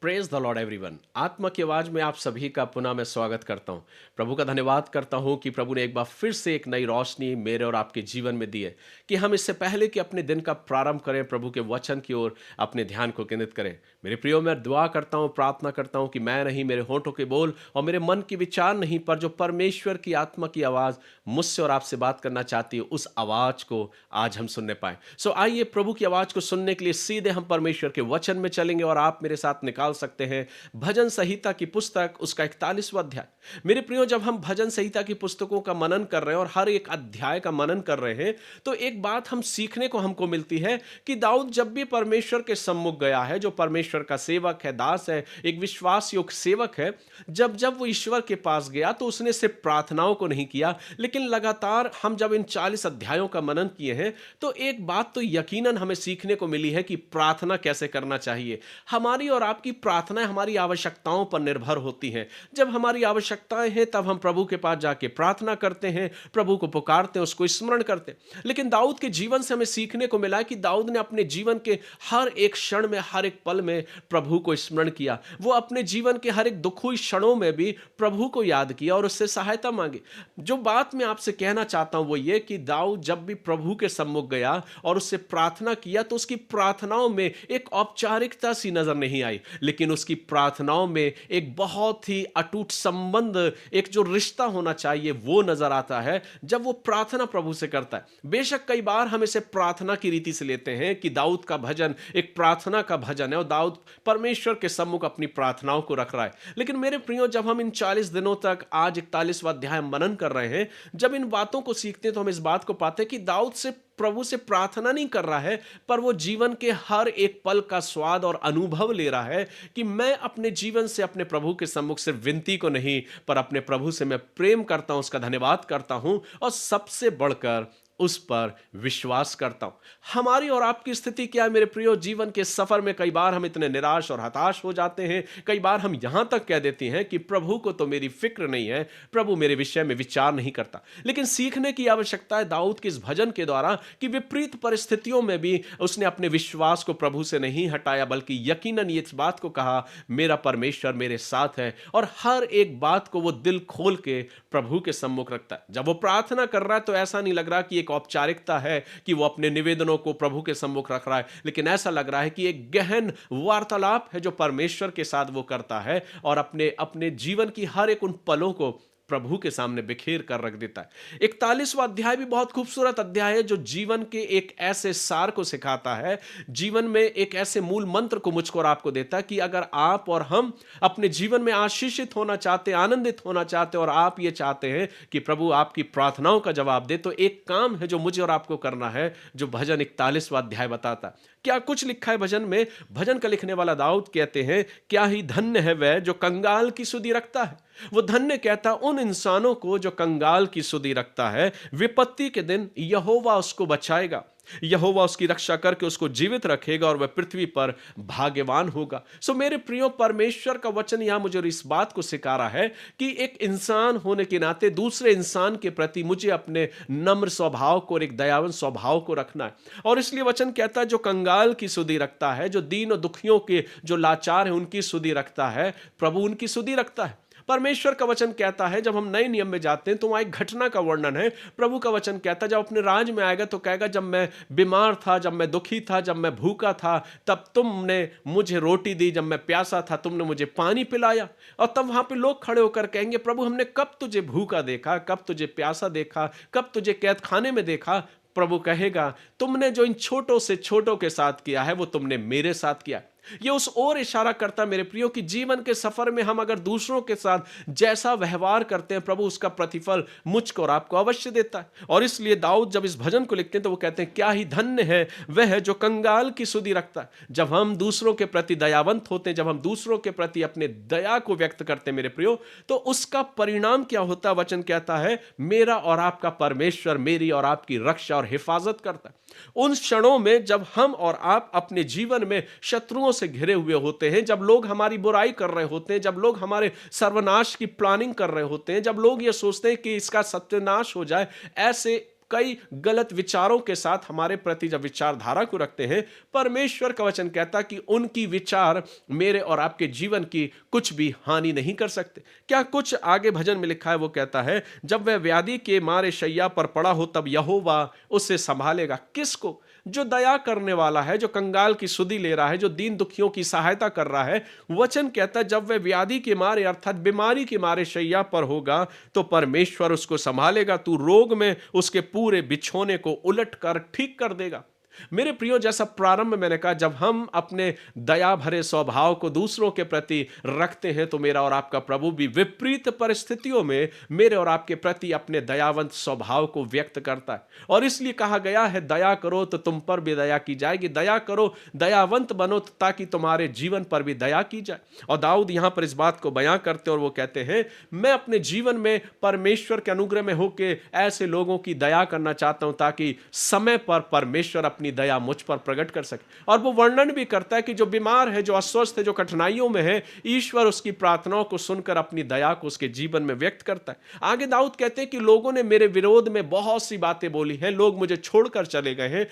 Praise the Lord everyone. आत्मा की आवाज में आप सभी का पुनः मैं स्वागत करता हूं। प्रभु का धन्यवाद करता हूं कि प्रभु ने एक बार फिर से एक नई रोशनी मेरे और आपके जीवन में दी है कि हम इससे पहले कि अपने दिन का प्रारंभ करें, प्रभु के वचन की ओर अपने ध्यान को केंद्रित करें। मेरे प्रियो, मैं दुआ करता हूं, प्रार्थना करता हूं कि मैं नहीं, मेरे होठों के बोल और मेरे मन की विचार नहीं, पर जो परमेश्वर की आत्मा की आवाज मुझसे और आपसे बात करना चाहती है, उस आवाज को आज हम सुनने पाए। सो आइए प्रभु की आवाज को सुनने के लिए सीधे हम परमेश्वर के वचन में चलेंगे और आप मेरे साथ निकाल सकते हैं भजन संहिता की पुस्तक, उसका 41वां अध्याय। मेरे प्रियो, जब हम भजन संहिता की पुस्तकों का मनन कर रहे हैं और हर एक अध्याय का मनन कर रहे हैं, तो एक बात हम सीखने को हमको मिलती है कि दाऊद जब भी परमेश्वर के सम्मुख गया है, जो परमेश्वर का सेवक है, दास है, एक विश्वास योग्य सेवक है, जब जब वो ईश्वर के पास गया तो उसने सिर्फ प्रार्थनाओं को नहीं किया, लेकिन लगातार हम जब इन 40 अध्यायों का मनन किए हैं तो एक बात तो यकीनन हमें सीखने को मिली है कि प्रार्थना कैसे करना चाहिए। हमारी और आपकी प्रार्थनाएं हमारी आवश्यकताओं पर निर्भर होती हैं। जब हमारी आवश्यकताएं हैं तब हम प्रभु के पास जाके प्रार्थना करते हैं, प्रभु को पुकारते हैं, उसको स्मरण करते हैं। लेकिन दाऊद के जीवन से हमें सीखने को मिला कि दाऊद ने अपने जीवन के हर एक क्षण में, हर एक पल में प्रभु को स्मरण किया। वो अपने जीवन के हर एक दुखी क्षणों में भी प्रभु को याद किया और उससे सहायता मांगी। जो बात मैं आपसे कहना चाहता हूं वो ये कि दाऊद जब भी प्रभु के सम्मुख गया और उससे प्रार्थना किया तो उसकी प्रार्थनाओं में एक औपचारिकता सी नजर नहीं आई, लेकिन उसकी प्रार्थनाओं में एक बहुत ही अटूट संबंध, एक जो रिश्ता होना चाहिए वो नजर आता है जब वो प्रार्थना प्रभु से करता है। बेशक कई बार हम इसे प्रार्थना की रीति से लेते हैं कि दाऊद का भजन एक प्रार्थना का भजन है और दाऊद परमेश्वर के सम्मुख अपनी प्रार्थनाओं को रख रहा है। लेकिन मेरे प्रियो, जब हम इन 40 दिनों तक आज 41वां अध्याय मनन कर रहे हैं, जब इन बातों को सीखते हैं तो हम इस बात को पाते हैं कि दाऊद से प्रभु से प्रार्थना नहीं कर रहा है, पर वो जीवन के हर एक पल का स्वाद और अनुभव ले रहा है कि मैं अपने जीवन से अपने प्रभु के सम्मुख सिर्फ विनती को नहीं, पर अपने प्रभु से मैं प्रेम करता हूं, उसका धन्यवाद करता हूं और सबसे बढ़कर उस पर विश्वास करता हूं। हमारी और आपकी स्थिति क्या है मेरे प्रियो? जीवन के सफर में कई बार हम इतने निराश और हताश हो जाते हैं, कई बार हम यहां तक कह देते हैं कि प्रभु को तो मेरी फिक्र नहीं है, प्रभु मेरे विषय में विचार नहीं करता। लेकिन सीखने की आवश्यकता है दाऊद के इस भजन के द्वारा कि विपरीत परिस्थितियों में भी उसने अपने विश्वास को प्रभु से नहीं हटाया, बल्कि यकीनन ये इस बात को कहा, मेरा परमेश्वर मेरे साथ है, और हर एक बात को वो दिल खोल के प्रभु के सम्मुख रखता है। जब वो प्रार्थना कर रहा है तो ऐसा नहीं लग रहा कि एक औपचारिकता है कि वो अपने निवेदनों को प्रभु के सम्मुख रख रहा है, लेकिन ऐसा लग रहा है कि एक गहन वार्तालाप है जो परमेश्वर के साथ वो करता है और अपने अपने जीवन की हर एक उन पलों को प्रभु के सामने बिखेर कर रख देता है। 41वां अध्याय भी बहुत खूबसूरत अध्याय है जो जीवन के एक ऐसे सार को सिखाता है, जीवन में एक ऐसे मूल मंत्र को मुझको और आपको देता है कि अगर आप और हम अपने जीवन में आशीषित होना चाहते हैं, आनंदित होना चाहते हैं और आप ये चाहते हैं कि प्रभु आपकी प्रार्थनाओं का जवाब दे, तो एक काम है जो मुझे और आपको करना है, जो भजन 41वां अध्याय बताता है। क्या कुछ लिखा है भजन में? भजन का लिखने वाला दाऊद कहते हैं, क्या ही धन्य है वह जो कंगाल की सुधि रखता है। वो धन्य कहता उन इंसानों को जो कंगाल की सुधि रखता है। विपत्ति के दिन यहोवा उसको बचाएगा, यहोवा उसकी रक्षा करके उसको जीवित रखेगा और वह पृथ्वी पर भाग्यवान होगा। सो मेरे प्रियो, परमेश्वर का वचन यहां मुझे इस बात को सिखा रहा है कि एक इंसान होने के नाते दूसरे इंसान के प्रति मुझे अपने नम्र स्वभाव को और एक दयावान स्वभाव को रखना है। और इसलिए वचन कहता है जो कंगाल की सुधि रखता है, जो दीन और दुखियों के, जो लाचार है उनकी सुधि रखता है, प्रभु उनकी सुधि रखता है। परमेश्वर का वचन कहता है, जब हम नए नियम में जाते हैं तो वहां एक घटना का वर्णन है। प्रभु का वचन कहता है जब अपने राज में आएगा तो कहेगा, जब मैं बीमार था, जब मैं दुखी था, जब मैं भूखा था, तब तुमने मुझे रोटी दी, जब मैं प्यासा था तुमने मुझे पानी पिलाया। और तब वहां पे लोग खड़े होकर कहेंगे, प्रभु हमने कब तुझे भूखा देखा, कब तुझे प्यासा देखा, कब तुझे कैद खाने में देखा। प्रभु कहेगा, तुमने जो इन छोटों से छोटों के साथ किया है वो तुमने मेरे साथ किया। ये उस ओर इशारा करता मेरे प्रियो कि जीवन के सफर में हम अगर दूसरों के साथ जैसा व्यवहार करते हैं, प्रभु उसका प्रतिफल मुझको और आपको अवश्य देता है। और इसलिए दाऊद जब इस भजन को लिखते हैं तो वो कहते हैं, क्या ही धन्य है वह जो कंगाल की सुधि रखता है। जब हम दूसरों के प्रति दयावंत होते हैं, जब हम दूसरों के प्रति अपने दया को व्यक्त करते हैं मेरे प्रियो, तो उसका परिणाम क्या होता है? वचन कहता है, मेरा और आपका परमेश्वर मेरी और आपकी रक्षा और हिफाजत करता है। उन क्षणों में जब हम और आप अपने जीवन में शत्रुओं से घिरे हुए होते हैं, जब लोग हमारी बुराई कर रहे होते हैं, जब लोग हमारे सर्वनाश की प्लानिंग कर रहे होते हैं, जब लोग ये सोचते हैं कि इसका सत्यानाश हो जाए, ऐसे कई गलत विचारों के साथ हमारे प्रति जब विचारधारा को रखते हैं, परमेश्वर का वचन कहता है कि उनकी विचार मेरे और आपके जीवन की कुछ भी हानि नहीं कर सकते। क्या कुछ आगे भजन में लिखा है, वो कहता है, जब वह व्याधि के मारे शैया पर पड़ा हो तब यहोवा उससे संभालेगा। किसको? जो दया करने वाला है, जो कंगाल की सुधि ले रहा है, जो दीन दुखियों की सहायता कर रहा है। वचन कहता है जब वह व्याधि के मारे अर्थात बीमारी के मारे शैया पर होगा तो परमेश्वर उसको संभालेगा। तू रोग में उसके पूरे बिछोने को उलट कर ठीक कर देगा। मेरे प्रियो, जैसा प्रारंभ में मैंने कहा, जब हम अपने दया भरे स्वभाव को दूसरों के प्रति रखते हैं तो मेरा और आपका प्रभु भी विपरीत परिस्थितियों में मेरे और आपके प्रति अपने दयावंत स्वभाव को व्यक्त करता है। और इसलिए कहा गया है, दया करो तो तुम पर भी दया की जाएगी, दया करो, दयावंत बनो ताकि तुम्हारे जीवन पर भी दया की जाए। और दाऊद यहां पर इस बात को बयां करते और वो कहते हैं, मैं अपने जीवन में परमेश्वर के अनुग्रह में होकर ऐसे लोगों की दया करना चाहता हूं ताकि समय पर परमेश्वर अपनी दया मुझ पर प्रकट कर सके। और वो वर्णन भी करता है कि जो बीमार है, जो अस्वस्थ है, जो कठिनाइयों में है, ईश्वर उसकी प्रार्थनाओं को सुनकर अपनी दया को उसके जीवन में व्यक्त करता है। आगे दाऊद कहते हैं कि लोगों ने मेरे विरोध में बहुत सी बातें बोली हैं, लोग मुझे छोड़कर चले गए हैं,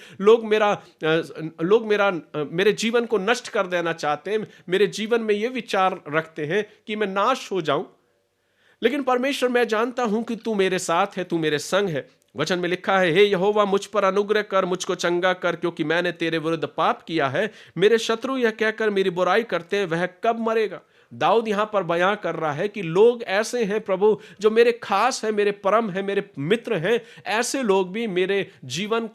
लोग मेरे जीवन को नष्ट कर देना चाहते हैं, मेरे जीवन में ये विचार रखते हैं कि मैं नाश हो जाऊं। लेकिन परमेश्वर, मैं जानता हूं कि तू मेरे साथ है, तू मेरे संग है। वचन में लिखा है, हे यहोवा मुझ पर अनुग्रह कर, मुझको चंगा कर, क्योंकि मैंने तेरे विरुद्ध पाप किया है। मेरे शत्रु यह कहकर मेरी बुराई करते हैं, वह कब मरेगा? दाऊद यहां पर बयां कर रहा है कि लोग ऐसे हैं प्रभु जो मेरे खास है, मेरे परम है, मेरे मित्र हैं। ऐसे लोग भी मेरे जीवन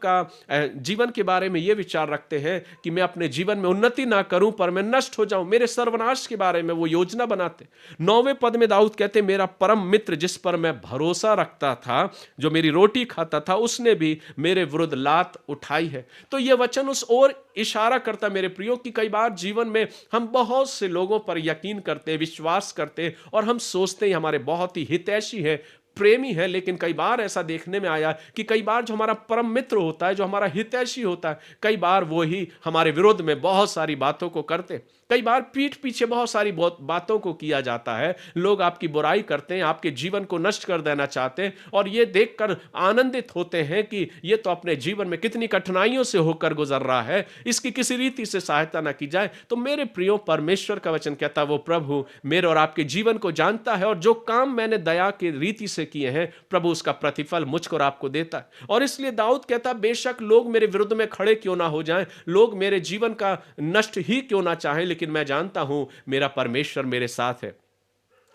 के बारे में ये विचार रखते हैं कि मैं अपने जीवन में उन्नति ना करूं पर मैं नष्ट हो जाऊं, मेरे सर्वनाश के बारे में वो योजना बनाते। 9वें पद में दाऊद कहते, मेरा परम मित्र जिस पर मैं भरोसा रखता था, जो मेरी रोटी खाता था, उसने भी मेरे विरुद्ध लात उठाई है। तो यह वचन उस ओर इशारा करता मेरे प्रियो कि कई बार जीवन में हम बहुत से लोगों पर यकीन करते हैं, विश्वास करते हैं और हम सोचते हैं हमारे बहुत ही हितैषी है, प्रेमी है। लेकिन कई बार ऐसा देखने में आया कि कई बार जो हमारा परम मित्र होता है, जो हमारा हितैषी होता है, कई बार वो ही हमारे विरोध में बहुत सारी बातों को करते। कई बार पीठ पीछे बहुत सारी बातों को किया जाता है, लोग आपकी बुराई करते हैं, आपके जीवन को नष्ट कर देना चाहते हैं और ये देखकर आनंदित होते हैं कि ये तो अपने जीवन में कितनी कठिनाइयों से होकर गुजर रहा है, इसकी किसी रीति से सहायता ना की जाए। तो मेरे प्रियो, परमेश्वर का वचन कहता है वो प्रभु मेरे और आपके जीवन को जानता है और जो काम मैंने दया की रीति से किए हैं, प्रभु उसका प्रतिफल मुझको और आपको देता है। और इसलिए दाऊद कहता है, बेशक लोग मेरे विरुद्ध में खड़े क्यों ना हो जाएं, लोग मेरे जीवन का नष्ट ही क्यों ना चाहें, लेकिन मैं जानता हूं मेरा परमेश्वर मेरे साथ है।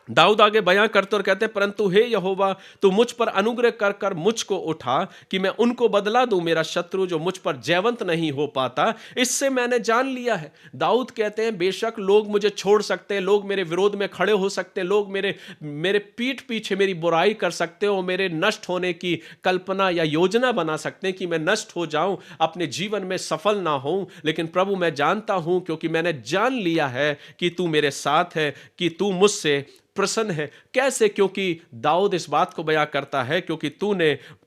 दाऊद आगे बयां करते और कहते हैं, परंतु हे यहोवा तू मुझ पर अनुग्रह कर कर मुझको उठा कि मैं उनको बदला दूं। मेरा शत्रु जो मुझ पर जयवंत नहीं हो पाता, इससे मैंने जान लिया है। दाऊद कहते हैं, बेशक लोग मुझे छोड़ सकते हैं, लोग मेरे विरोध में खड़े हो सकते हैं, लोग मेरे पीठ पीछे मेरी बुराई कर सकते हैं और मेरे नष्ट होने की कल्पना या योजना बना सकते हैं कि मैं नष्ट हो जाऊं, अपने जीवन में सफल ना हूं। लेकिन प्रभु मैं जानता हूं, क्योंकि मैंने जान लिया है कि तू मेरे साथ है, कि तू मुझसे प्रसन्न है। कैसे? क्योंकि दाऊद इस बात को बयां करता है, क्योंकि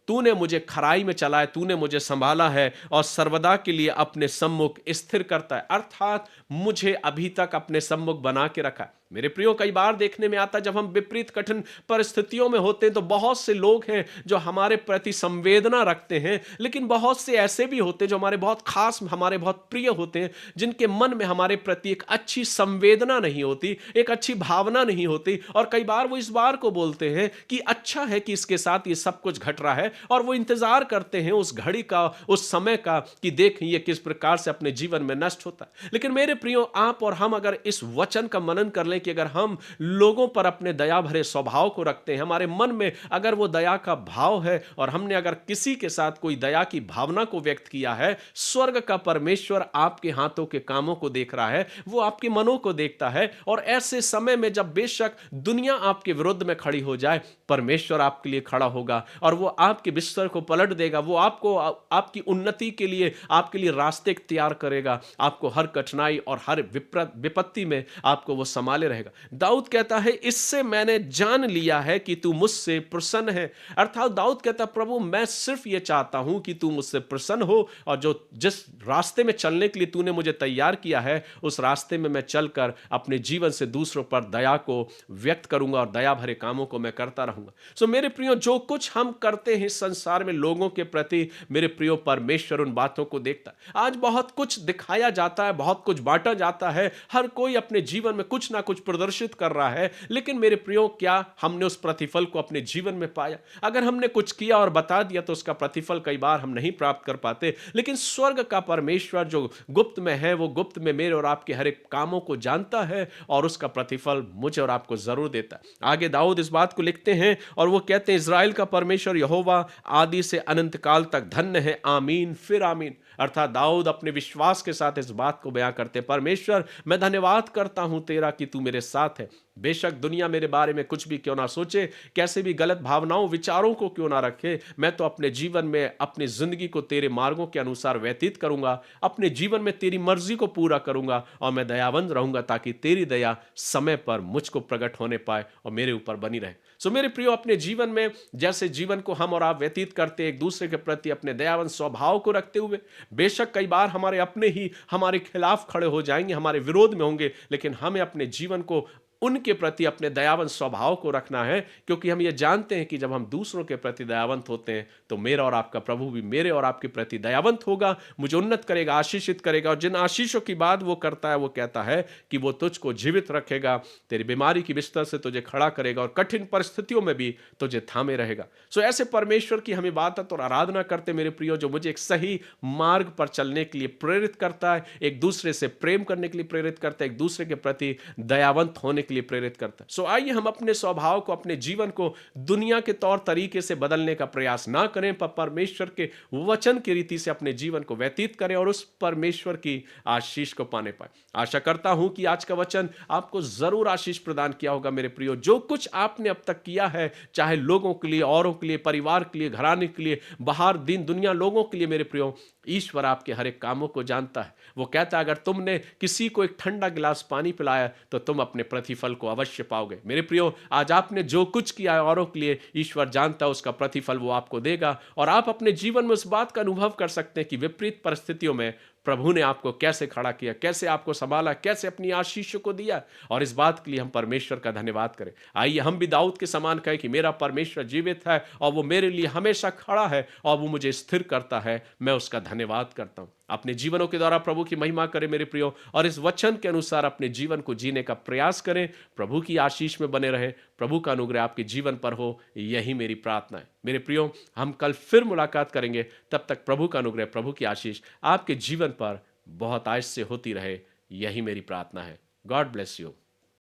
तूने मुझे खराई में चलाया, तूने मुझे संभाला है और सर्वदा के लिए अपने सम्मुख स्थिर करता है, अर्थात मुझे अभी तक अपने सम्मुख बना के रखा। मेरे प्रियो, कई बार देखने में आता जब हम विपरीत कठिन परिस्थितियों में होते हैं तो बहुत से लोग हैं जो हमारे प्रति संवेदना रखते हैं, लेकिन बहुत से ऐसे भी होते हैं जो हमारे बहुत खास, हमारे बहुत प्रिय होते हैं, जिनके मन में हमारे प्रति एक अच्छी संवेदना नहीं होती, एक अच्छी भावना नहीं होती। और कई बार वो इस बार को बोलते हैं कि अच्छा है कि इसके साथ ये सब कुछ घट रहा है, और वो इंतजार करते हैं उस घड़ी का, उस समय का, कि देखें ये किस प्रकार से अपने जीवन में नष्ट होता है। लेकिन मेरे प्रियो, आप और हम अगर इस वचन का मनन कर लें कि अगर हम लोगों पर अपने दया भरे स्वभाव को रखते हैं, हमारे मन में अगर वो दया का भाव है और हमने अगर किसी के साथ कोई दया की भावना को व्यक्त किया है, स्वर्ग का परमेश्वर आपके हाथों के कामों को देख रहा है, वो आपके मनों को देखता है। और ऐसे समय में जब बेशक दुनिया आपके विरुद्ध में खड़ी हो जाए, परमेश्वर आपके लिए खड़ा होगा और वो आपके बिस्तर को पलट देगा, वो आपको आपकी उन्नति के लिए, आपके लिए रास्ते तैयार करेगा, आपको हर कठिनाई और हर विपत्ति में आपको वो संभाले रहेगा। दाऊद कहता है, इससे मैंने जान लिया है कि तू मुझसे प्रसन्न है। अर्थात दाऊद कहता, प्रभु मैं सिर्फ ये चाहता हूं कि तू मुझसे प्रसन्न हो और जिस रास्ते में चलने के लिए तूने मुझे तैयार किया है, उस रास्ते में मैं चलकर अपने जीवन से दूसरों पर दया को व्यक्त करूंगा और दया भरे कामों को मैं करता रहूंगा। सो मेरे प्रियो, जो कुछ हम करते हैं इस संसार में लोगों के प्रति मेरे प्रियो परमेश्वर उन बातों को देखता है। आज बहुत कुछ दिखाया जाता है, बहुत कुछ बांटा जाता है, हर कोई अपने जीवन में कुछ ना कुछ प्रदर्शित कर रहा है, लेकिन मेरे प्रियो क्या हमने उस प्रतिफल को अपने जीवन में पाया? अगर हमने कुछ किया और बता दिया तो उसका प्रतिफल कई बार हम नहीं प्राप्त कर पाते, लेकिन स्वर्ग का परमेश्वर जो गुप्त में है, वो गुप्त में मेरे और आपके हर एक कामों को जानता है और उसका प्रतिफल मुझे और आपको जरूर देता है। आगे दाऊद इस बात को लिखते हैं और वो कहते हैं, इज़राइल का परमेश्वर यहोवा आदि से अनंत काल तक धन्य है, आमीन फिर आमीन। अर्थात दाऊद अपने विश्वास के साथ इस बात को बयां करते, परमेश्वर मैं धन्यवाद करता हूं तेरा कि तू मेरे साथ है। बेशक दुनिया मेरे बारे में कुछ भी क्यों ना सोचे, कैसे भी गलत भावनाओं विचारों को क्यों ना रखे, मैं तो अपने जीवन में अपनी जिंदगी को तेरे मार्गों के अनुसार व्यतीत करूंगा, अपने जीवन में तेरी मर्जी को पूरा करूंगा और मैं दयावंत रहूंगा ताकि तेरी दया समय पर मुझको प्रकट होने पाए और मेरे ऊपर बनी रहे। सो मेरे प्रियो, अपने जीवन में जैसे जीवन को हम और आप व्यतीत करते, एक दूसरे के प्रति अपने दयावंत स्वभाव को रखते हुए, बेशक कई बार हमारे अपने ही हमारे खिलाफ खड़े हो जाएंगे, हमारे विरोध में होंगे, लेकिन हमें अपने जीवन को उनके प्रति अपने दयावंत स्वभाव को रखना है, क्योंकि हम ये जानते हैं कि जब हम दूसरों के प्रति दयावंत होते हैं तो मेरा और आपका प्रभु भी मेरे और आपके प्रति दयावंत होगा, मुझे उन्नत करेगा, आशीषित करेगा। और जिन आशीषों की बात वो करता है, वो कहता है कि वो तुझको जीवित रखेगा, तेरी बीमारी की बिस्तर से तुझे खड़ा करेगा और कठिन परिस्थितियों में भी तुझे थामे रहेगा। सो ऐसे परमेश्वर की हम इबादत और आराधना करते मेरे प्रियो, जो मुझे एक सही मार्ग पर चलने के लिए प्रेरित करता है, एक दूसरे से प्रेम करने के लिए प्रेरित करता है, एक दूसरे के प्रति दयावंत होने के लिए प्रेरित करता है। सो आइए हम अपने स्वभाव को, अपने जीवन को दुनिया के तौर तरीके से बदलने का प्रयास ना करें, पर परमेश्वर के वचन की रीति से अपने जीवन को व्यतीत करें और उस परमेश्वर की आशीष को पाने पाए। आशा करता हूं कि आज का वचन आपको जरूर आशीष प्रदान किया होगा मेरे प्रियो। जो कुछ आपने अब तक किया है, चाहे लोगों के लिए, औरों के लिए, परिवार के लिए, घराने के लिए, बाहर दिन दुनिया लोगों के लिए, मेरे प्रियो ईश्वर आपके हर एक कामों को जानता है। वो कहता है, अगर तुमने किसी को एक ठंडा गिलास पानी पिलाया तो तुम अपने प्रतिफल को अवश्य पाओगे। मेरे प्रियो, आज आपने जो कुछ किया है औरों के लिए, ईश्वर जानता है उसका प्रतिफल वो आपको देगा। और आप अपने जीवन में उस बात का अनुभव कर सकते हैं कि विपरीत परिस्थितियों में प्रभु ने आपको कैसे खड़ा किया, कैसे आपको संभाला, कैसे अपनी आशीष को दिया। और इस बात के लिए हम परमेश्वर का धन्यवाद करें। आइए हम भी दाऊद के समान कहें कि मेरा परमेश्वर जीवित है और वो मेरे लिए हमेशा खड़ा है और वो मुझे स्थिर करता है, मैं उसका धन्यवाद करता हूं। अपने जीवनों के द्वारा प्रभु की महिमा करें मेरे प्रियो, और इस वचन के अनुसार अपने जीवन को जीने का प्रयास करें। प्रभु की आशीष में बने रहे, प्रभु का अनुग्रह आपके जीवन पर हो, यही मेरी प्रार्थना है। मेरे प्रियो, हम कल फिर मुलाकात करेंगे, तब तक प्रभु का अनुग्रह, प्रभु की आशीष आपके जीवन पर बहुत आयश से होती रहे, यही मेरी प्रार्थना है। God bless you.